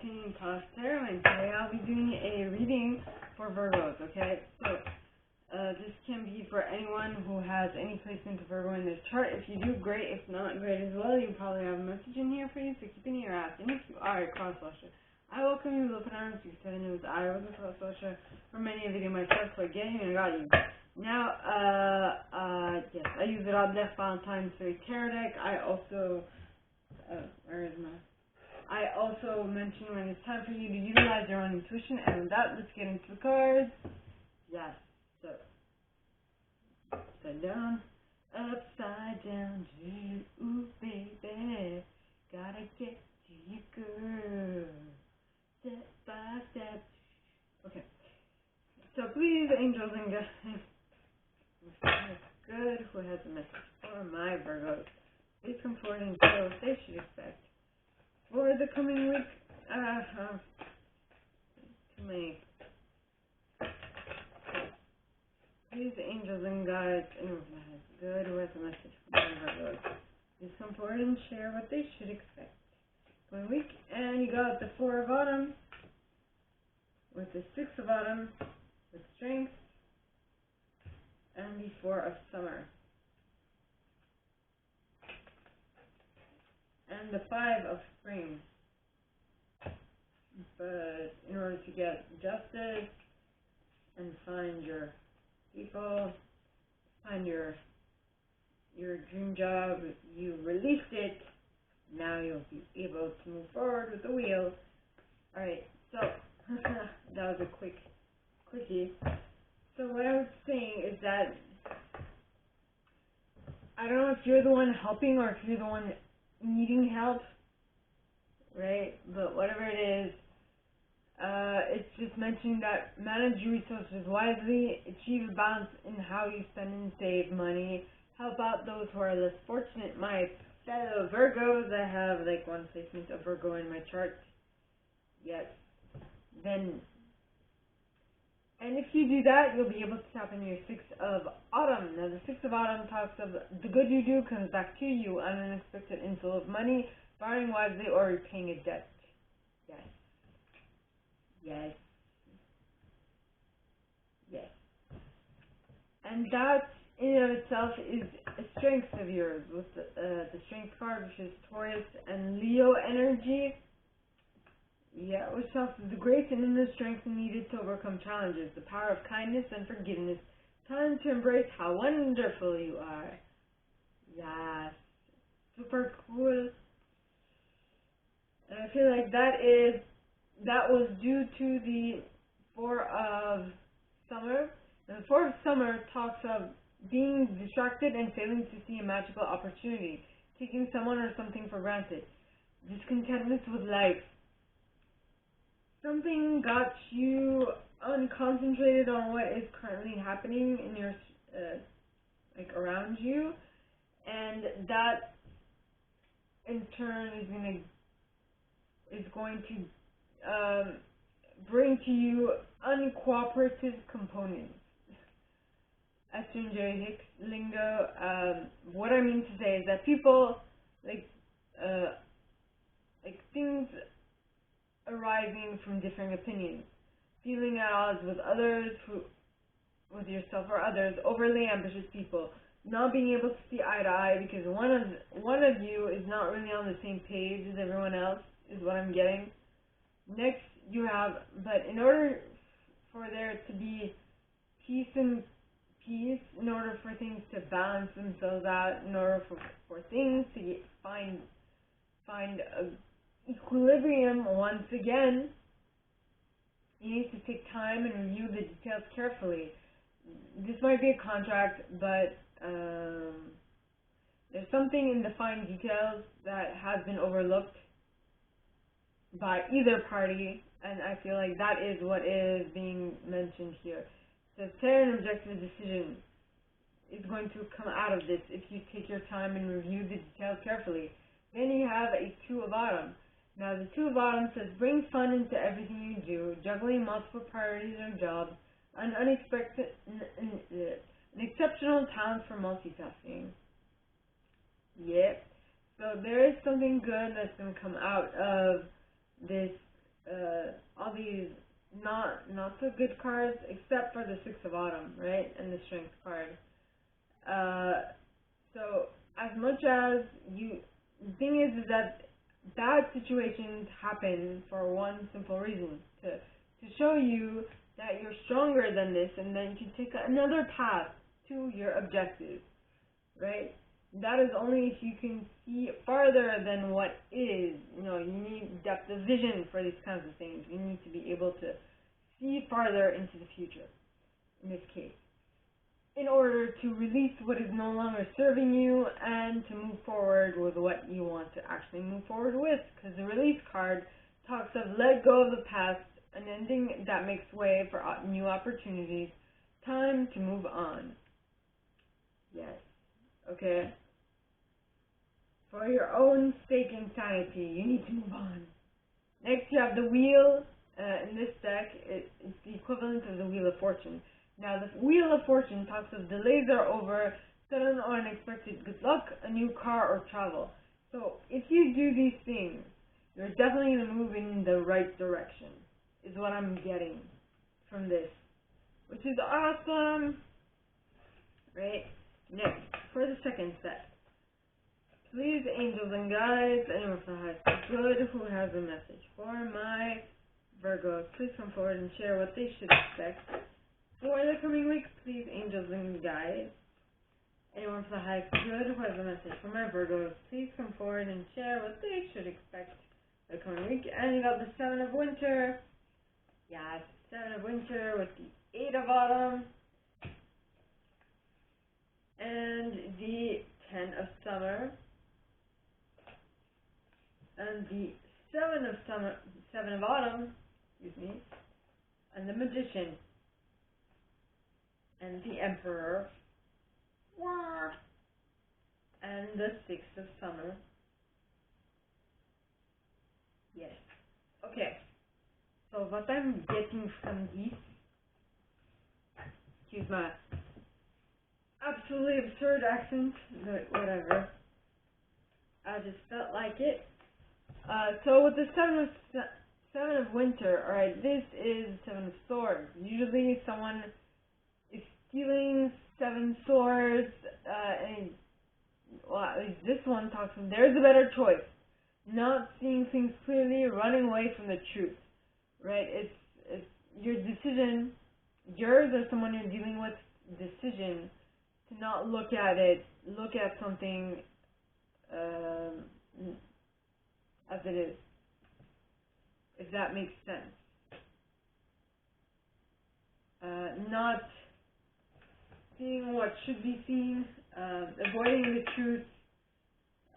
Valentine Pastor, and today I'll be doing a reading for Virgos, okay? So, this can be for anyone who has any placement of Virgo in their chart. If you do, great. If not, great as well. You probably have a message in here for you, so keep an ear out. And if you are a cross-watcher, I welcome you. Open arms. You said it was I was a cross-watcher for many a video myself, so I get you and I got you. Now, yes, I use the Radleigh Valentine Tarot deck. I also, where is my... I also mentioned when it's time for you to utilize your own intuition, and with that, let's get into the cards. Yes, so, upside down, ooh, baby, gotta get to you, girl, step by step. Okay, so please, angels and guides, good, who has a message for my Virgos? Please come forward and show what they should expect for the coming week. Too many. Please, angels and guides, good, who has a message for my Virgos? Please come forward and share what they should expect for the week. And you got the Four of Autumn with the Six of Autumn with Strength and the Four of Summer. And the Five of Spring. But in order to get justice and find your people, find your dream job, you released it. Now you'll be able to move forward with the wheel. Alright, so that was a quickie. So what I was saying is that I don't know if you're the one helping or if you're the one needing help, right? But whatever it is, it's just mentioning that manage your resources wisely, achieve a balance in how you spend and save money, help out those who are less fortunate. My fellow Virgos, I have like one placement of Virgo in my chart. Yes. Then, and if you do that, you'll be able to tap into your Six of Autumn. Now, the Six of Autumn talks of the good you do comes back to you, an unexpected inflow of money, borrowing wisely, or repaying a debt. Yes. Yes. Yes. And that, in and of itself, is a strength of yours, with the Strength card, which is Taurus and Leo energy. Yeah, which talks of the grace and inner strength needed to overcome challenges, the power of kindness and forgiveness, time to embrace how wonderful you are. Yes, super cool. And I feel like that was due to the Four of Summer. And the Four of Summer talks of being distracted and failing to see a magical opportunity, taking someone or something for granted, discontentment with life. Something got you unconcentrated on what is currently happening in your, like around you, and that in turn is going to bring to you uncooperative components. As in Jerry Hicks lingo, what I mean to say is that people like things arising from different opinions, feeling at odds with others, with yourself or others, overly ambitious people, not being able to see eye to eye because one of you is not really on the same page as everyone else, is what I'm getting. Next, you have, but in order for there to be peace, in order for things to balance themselves out, in order for things to find a equilibrium once again, you need to take time and review the details carefully. This might be a contract, but there's something in the fine details that has been overlooked by either party, and I feel like that is what is being mentioned here. So fair and objective decision is going to come out of this if you take your time and review the details carefully. Then you have a Two of Autumn. Now, the Two of Autumn says, bring fun into everything you do, juggling multiple priorities or jobs, an exceptional talent for multitasking. Yep. So there is something good that's going to come out of this all these not so good cards, except for the Six of Autumn, right, and the Strength card. So as much as the thing is that bad situations happen for one simple reason, to show you that you're stronger than this and that you can take another path to your objectives, right? That is only if you can see farther than what is. You need depth of vision for these kinds of things. You need to be able to see farther into the future, in this case, in order to release what is no longer serving you and to move forward with what you want to actually move forward with. Because the Release card talks of let go of the past, an ending that makes way for new opportunities, time to move on. Yes. Okay. For your own sake and sanity, you need to move on. Next, you have the Wheel. In this deck, it's the equivalent of the Wheel of Fortune. Now, the Wheel of Fortune talks of delays are over, sudden or unexpected good luck, a new car or travel. So, if you do these things, you're definitely going to move in the right direction, is what I'm getting from this, which is awesome. Right? Next, for the second set. Please, angels and guides, anyone from the highest good who has a message for my Virgos, please come forward and share what they should expect for the coming week. Please, angels and guides, anyone from the highest good who has a message for my Virgos, please come forward and share what they should expect for the coming week. And you got the Seven of Winter. Yes, Seven of Winter with the Eight of Autumn and the Ten of Summer. And the Seven of Autumn, and the Magician, and the Emperor, and the Six of Summer. Yes. Okay. So what I'm getting from these, excuse my absolutely absurd accent, but whatever. I just felt like it. So with the Seven of Winter, alright, this is Seven of Swords. Usually someone is stealing Seven Swords, and well, at least this one talks of there's a better choice. Not seeing things clearly, running away from the truth, right? It's your decision, yours or someone you're dealing with, decision to not look at it, look at something as it is, if that makes sense. Not seeing what should be seen, avoiding the truth,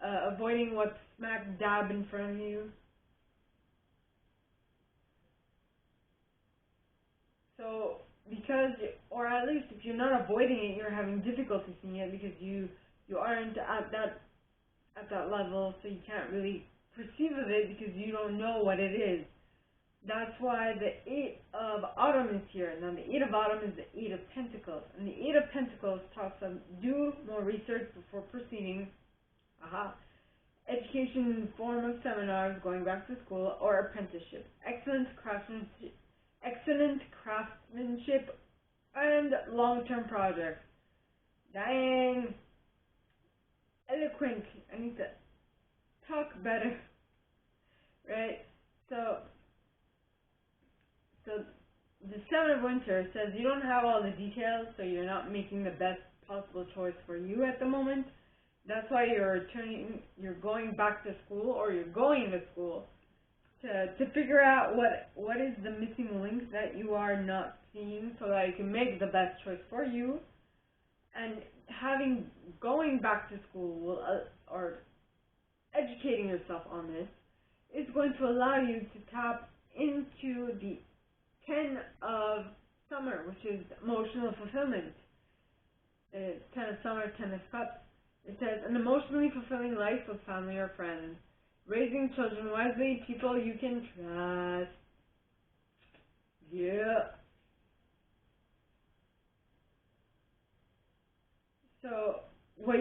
avoiding what's smack dab in front of you. So, because, or at least if you're not avoiding it, you're having difficulty seeing it because you aren't at that level, so you can't really perceive of it because you don't know what it is. That's why the Eight of Autumn is here. Now the Eight of Autumn is the Eight of Pentacles. And the Eight of Pentacles talks of do more research before proceeding. Education in the form of seminars, going back to school, or apprenticeship. Excellent craftsmanship and long-term projects. Dang. Eloquent. I need to talk better. Right? So the Seven of Winter says you don't have all the details, so you're not making the best possible choice for you at the moment. That's why you're going back to school, or you're going to school to figure out what is the missing link that you are not seeing, so that you can make the best choice for you. And going back to school or educating yourself on this is going to allow you to tap into the Ten of Summer, which is emotional fulfillment. Ten of Summer, Ten of Cups. It says, an emotionally fulfilling life with family or friends. Raising children wisely, people you can trust. Yeah. So, what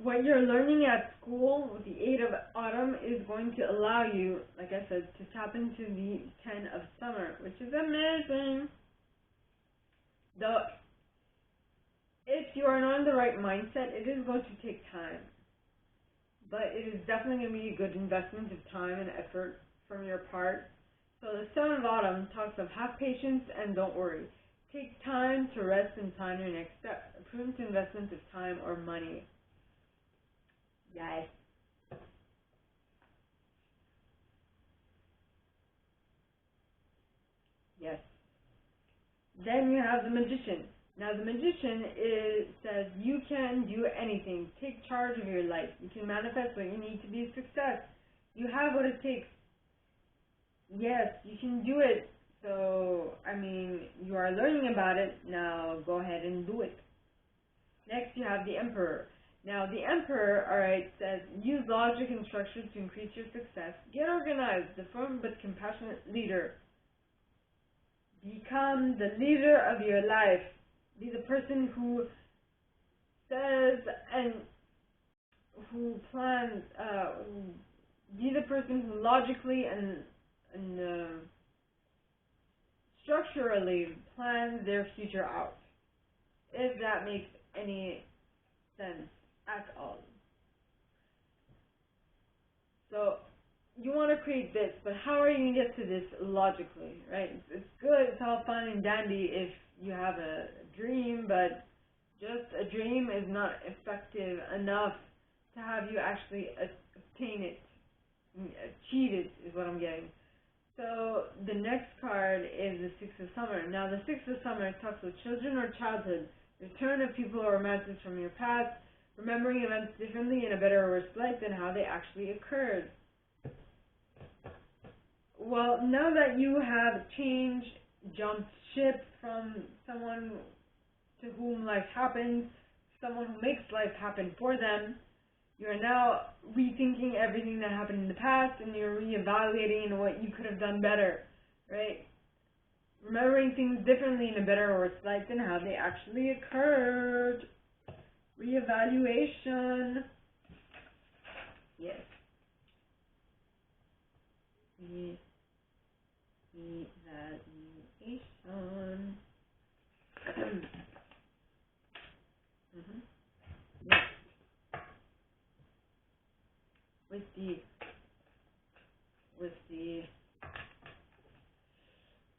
what you're learning at school with the 8 of autumn is going to allow you, like I said, to tap into the 10 of summer, which is amazing. Though, if you are not in the right mindset, it is going to take time. But it is definitely going to be a good investment of time and effort from your part. So the 7 of autumn talks of have patience and don't worry. Take time to rest and plan your next step. A prudent investment of time or money. Yes. Yes. Then you have the magician. Now the magician says you can do anything. Take charge of your life. You can manifest what you need to be a success. You have what it takes. Yes, you can do it. So, you are learning about it. Now go ahead and do it. Next you have the emperor. Now the emperor, alright, says use logic and structure to increase your success. Get organized. The firm but compassionate leader. Become the leader of your life. Be the person who says and who plans, be the person who logically and structurally plans their future out. If that makes any sense at all. So, you want to create this, but how are you going to get to this logically, right? It's good, it's all fun and dandy if you have a dream, but just a dream is not effective enough to have you actually obtain it, achieve it is what I'm getting. So the next card is the 6 of summer. Now the 6 of summer talks about children or childhood, return of people or romances from your past, remembering events differently in a better or worse light than how they actually occurred. Well, now that you have changed, jumped ship from someone to whom life happens, someone who makes life happen for them, you're now rethinking everything that happened in the past and you're reevaluating what you could have done better, right? Remembering things differently in a better or worse light than how they actually occurred. Reevaluation. Yes. Evaluation. Yes. With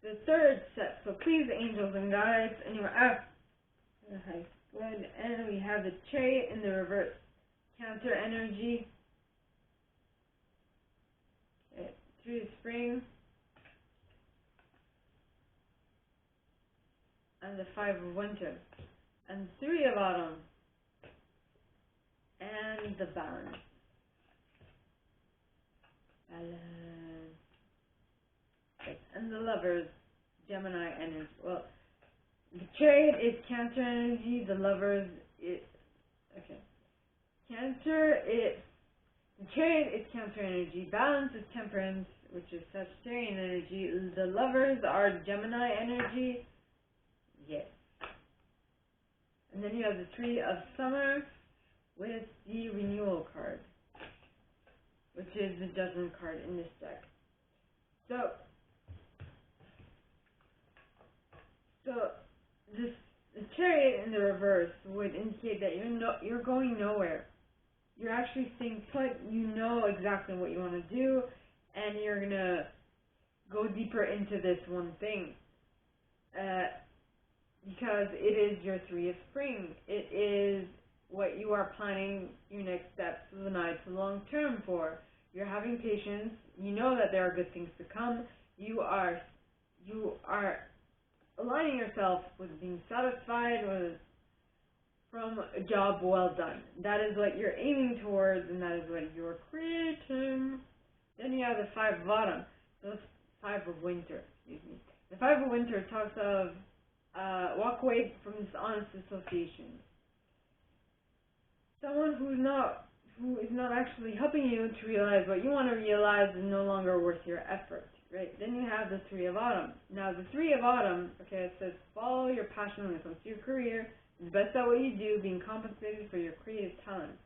the third set. So please, angels and guides, and you are okay, good. And we have the Chariot in the reverse. Cancer energy. Okay. 3 of spring. And the 5 of winter. And 3 of autumn. And the balance. And the lovers, Gemini energy. Well, the Chariot is Cancer energy. The lovers is Cancer is the Chariot is Cancer energy. Balance is Temperance, which is Sagittarian energy. The lovers are Gemini energy. Yes. And then you have the 3 of summer with the renewal card, which is the Judgment card in this deck. So this the Chariot in the reverse would indicate that you're going nowhere. You're actually staying put. You know exactly what you want to do, and you're gonna go deeper into this one thing. Because it is your 3 of spring. It is what you are planning your next steps of the night to long term for. You're having patience. You know that there are good things to come. You are aligning yourself with being satisfied from a job well done. That is what you're aiming towards, and that is what you're creating. Then you have the 5 of autumn. So 5 of winter, excuse me. The 5 of winter talks of walk away from dishonest associations. Someone who is not actually helping you to realize what you want to realize is no longer worth your effort, right? Then you have the 3 of autumn. Now the 3 of autumn, it says follow your passion when it comes to your career. Be best at what you do, being compensated for your creative talents.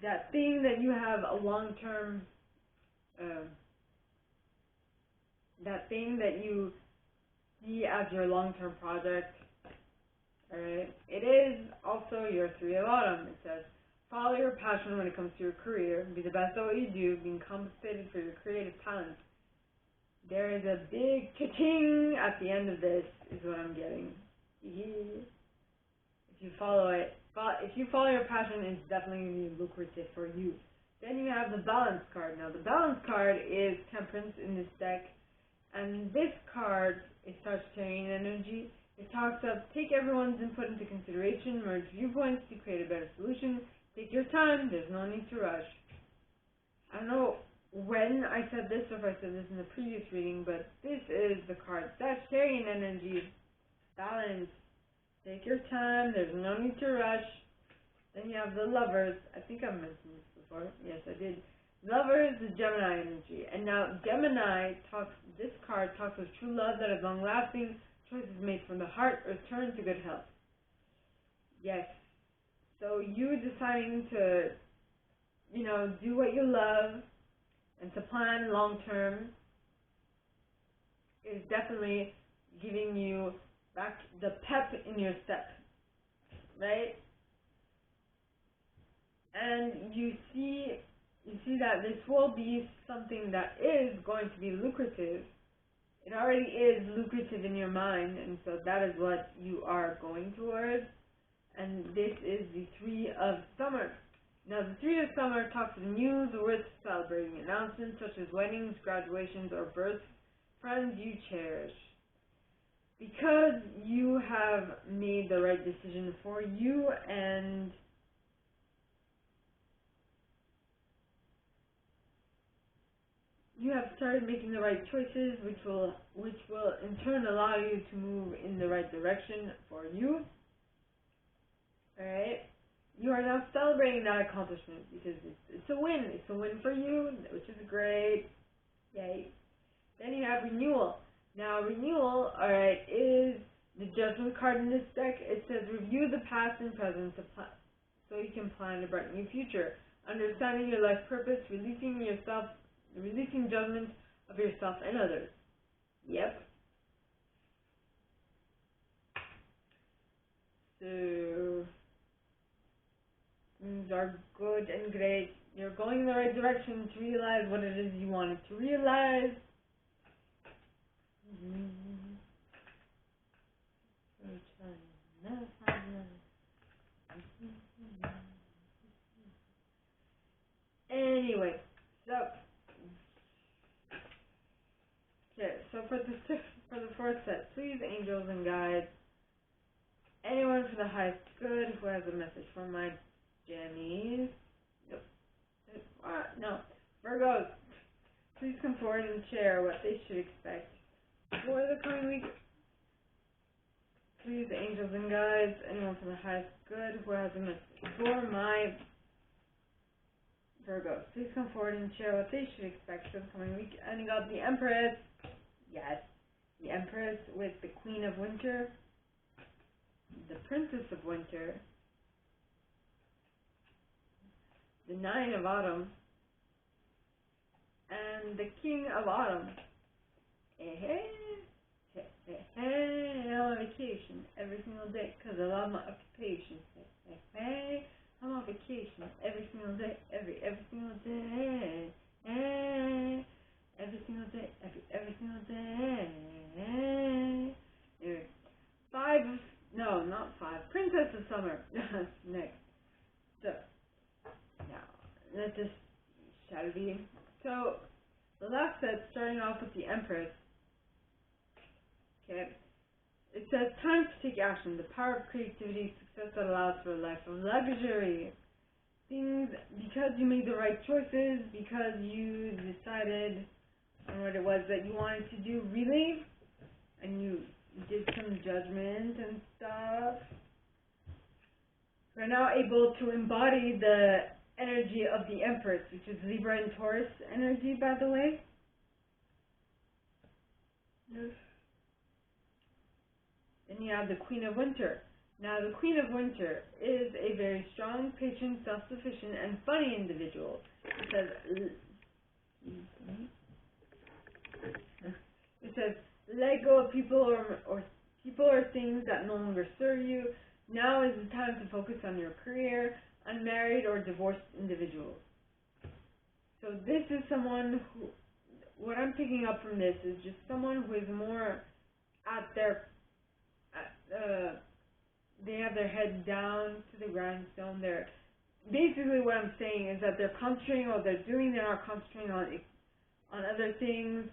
that thing that you have a long-term, that thing that you see as your long-term project. Alright, it is also your 3 of autumn. It says, follow your passion when it comes to your career. Be the best at what you do. Being compensated for your creative talent. There is a big cha-ching at the end of this, is what I'm getting. If you follow it, if you follow your passion, it's definitely going to be lucrative for you. Then you have the balance card. Now, the balance card is temperance in this deck. And this card is Sagittarian energy. It talks of take everyone's input into consideration, merge viewpoints to create a better solution. Take your time, there's no need to rush. I don't know when I said this or if I said this in the previous reading, but this is the card. Sagittarian energy, balance. Take your time, there's no need to rush. Then you have the lovers. I think I've mentioned this before. Yes, I did. Lovers is Gemini energy. And now Gemini talks, this card talks of true love that is long lasting. Choices made from the heart, return to good health. Yes. So you deciding to, do what you love and to plan long term is definitely giving you back the pep in your step, right? And you see that this will be something that is going to be lucrative. It already is lucrative in your mind, and so that is what you are going towards. And this is the 3 of summer. Now, the 3 of summer talks of news worth celebrating, announcements such as weddings, graduations, or births, friends you cherish. Because you have made the right decision for you, and you have started making the right choices, which will in turn allow you to move in the right direction for you. Alright? You are now celebrating that accomplishment because it's a win. It's a win for you, which is great. Yay. Then you have renewal. Now, renewal, alright, is the judgment card in this deck. It says review the past and present so you can plan a bright new future. Understanding your life purpose, releasing judgment of yourself and others. Yep. So, things are good and great. You're going in the right direction to realize what it is you wanted to realize. Anyway, so for the 4th set, please, angels and guides, anyone for the highest good who has a message for my jammies. No. Virgos, please come forward and share what they should expect for the coming week. Please, angels and guides, anyone for the highest good who has a message for my Virgos, please come forward and share what they should expect for the coming week. And you got the Empress. Yes, the Empress with the Queen of Winter, the Princess of Winter, the 9 of Autumn, and the King of Autumn. I'm on vacation every single day because I love my occupation. I'm on vacation every single day, every single day. Every single day, every single day. Anyway, 5, no, not 5, Princess of Summer. Next. So, now, let's just shadow reading. So, the last set, starting off with the Empress. Okay. It says, time to take action. The power of creativity, success that allows for a life of luxury. Things, because you made the right choices, because you decided on what it was that you wanted to do, really, and you did some judgment and stuff, you're now able to embody the energy of the Empress, which is Libra and Taurus energy, by the way. Yes. Then you have the Queen of Winter. Now, the Queen of Winter is a very strong, patient, self-sufficient, and funny individual. It says, let go of people or things that no longer serve you. Now is the time to focus on your career, unmarried or divorced individuals. So this is someone who, what I'm picking up from this is just someone who is more at their, they have their head down to the grindstone. They're basically, what I'm saying is that they're concentrating on what they're doing. They're not concentrating on other things.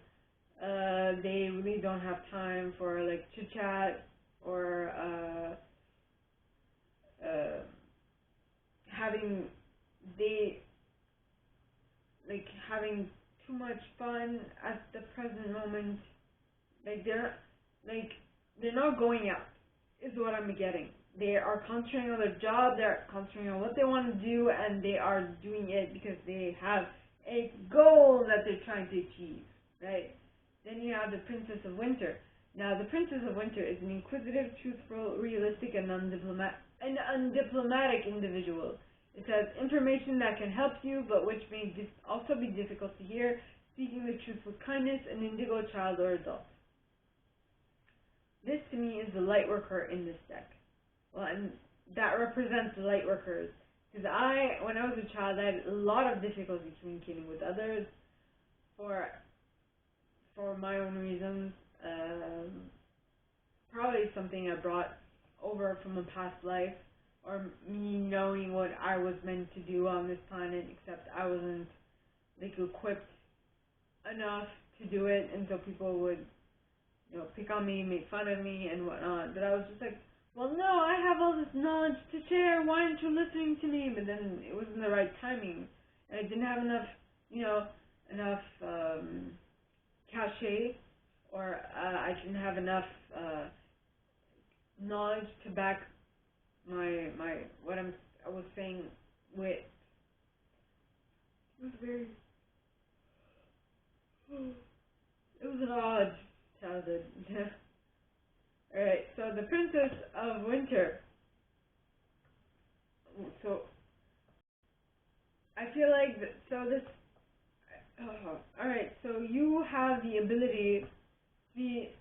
They really don't have time for like chit chat or having too much fun at the present moment. They're not going out, is what I'm getting. They are concentrating on their job, they're concentrating on what they want to do, and they are doing it because they have a goal that they're trying to achieve, right? Then you have the Princess of Winter. Now, the Princess of Winter is an inquisitive, truthful, realistic, and undiplomatic individual. It says information that can help you, but which may also be difficult to hear, speaking the truth with kindness, an indigo, child, or adult. This, to me, is the light worker in this deck. Well, and that represents light workers. Because when I was a child, I had a lot of difficulty communicating with others for my own reasons. Probably something I brought over from a past life, or me knowing what I was meant to do on this planet, except I wasn't equipped enough to do it, and so people would pick on me, make fun of me, and whatnot. But I was just like, well, no, I have all this knowledge to share. Why aren't you listening to me? But then it wasn't the right timing, and I didn't have enough cachet, or I didn't have enough knowledge to back what I was saying with. It was an odd childhood. Alright, so the Princess of Winter. So I feel like alright, so you have the ability to be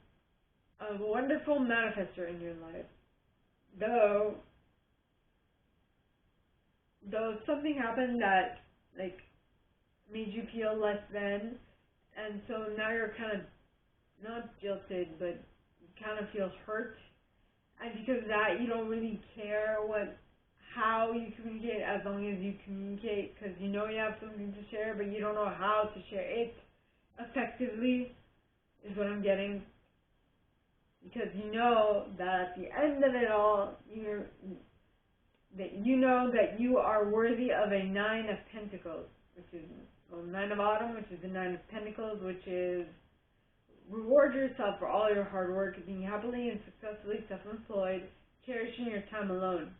a wonderful manifester in your life. Though something happened that made you feel less than, and so now you're kind of not jilted, but kind of feel hurt, and because of that you don't really care how you communicate, as long as you communicate, because you know you have something to share, but you don't know how to share it effectively, is what I'm getting. Because you know that at the end of it all, you know that you are worthy of a 9 of Pentacles, which is 9 of Autumn, which is the 9 of Pentacles, which is reward yourself for all your hard work, being happily and successfully self-employed, cherishing your time alone.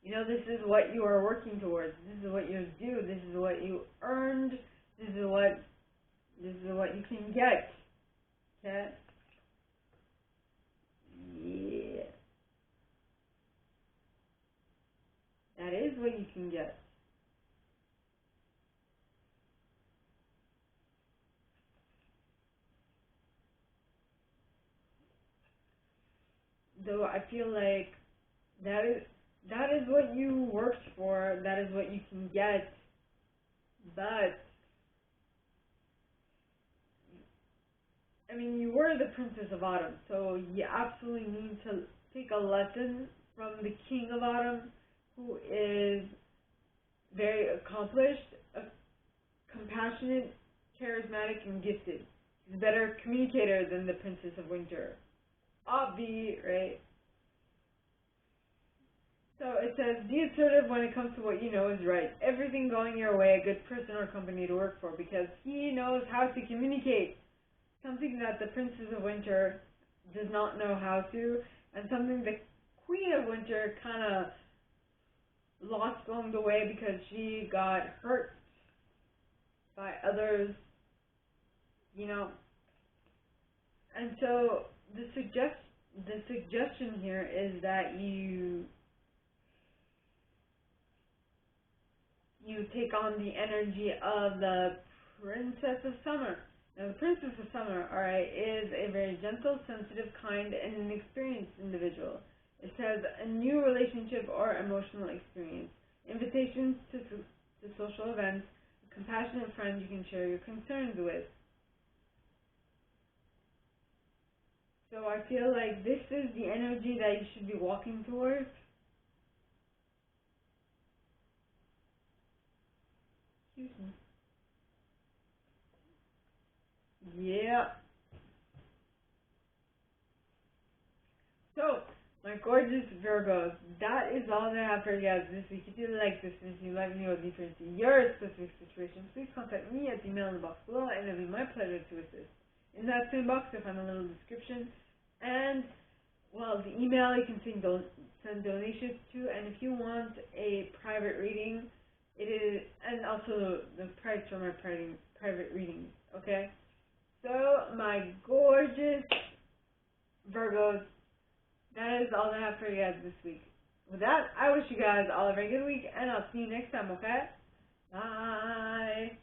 This is what you are working towards. This is what you do. This is what you earned. This is what you can get. Okay? Yeah. That is what you can get. Though I feel like that is what you worked for, that is what you can get, but you were the Princess of Autumn, so you absolutely need to take a lesson from the King of Autumn, who is very accomplished, compassionate, charismatic, and gifted. He's a better communicator than the Princess of Winter. Obvi, right? So it says, be assertive when it comes to what you know is right. Everything going your way, a good person or company to work for, because he knows how to communicate. Something that the Princess of Winter does not know how to, and something the Queen of Winter kind of lost along the way because she got hurt by others, And so the the suggestion here is that you take on the energy of the Princess of Summer. Now, the Princess of Summer, alright, is a very gentle, sensitive, kind, and an experienced individual. It says a new relationship or emotional experience, invitations to social events, a compassionate friend you can share your concerns with. So I feel like this is the energy that you should be walking towards. Excuse me. Yeah. So, my gorgeous Virgos, that is all that I have for you guys this week. If you like this, and if you'd like me to go deeper into your specific situation, please contact me at the email in the box below, and it'll be my pleasure to assist. In that same box, you'll find a little description, and, well, the email you can send donations to, and if you want a private reading, it is, and also the price for my private readings, okay? So, my gorgeous Virgos, that is all I have for you guys this week. With that, I wish you guys all a very good week, and I'll see you next time, okay? Bye!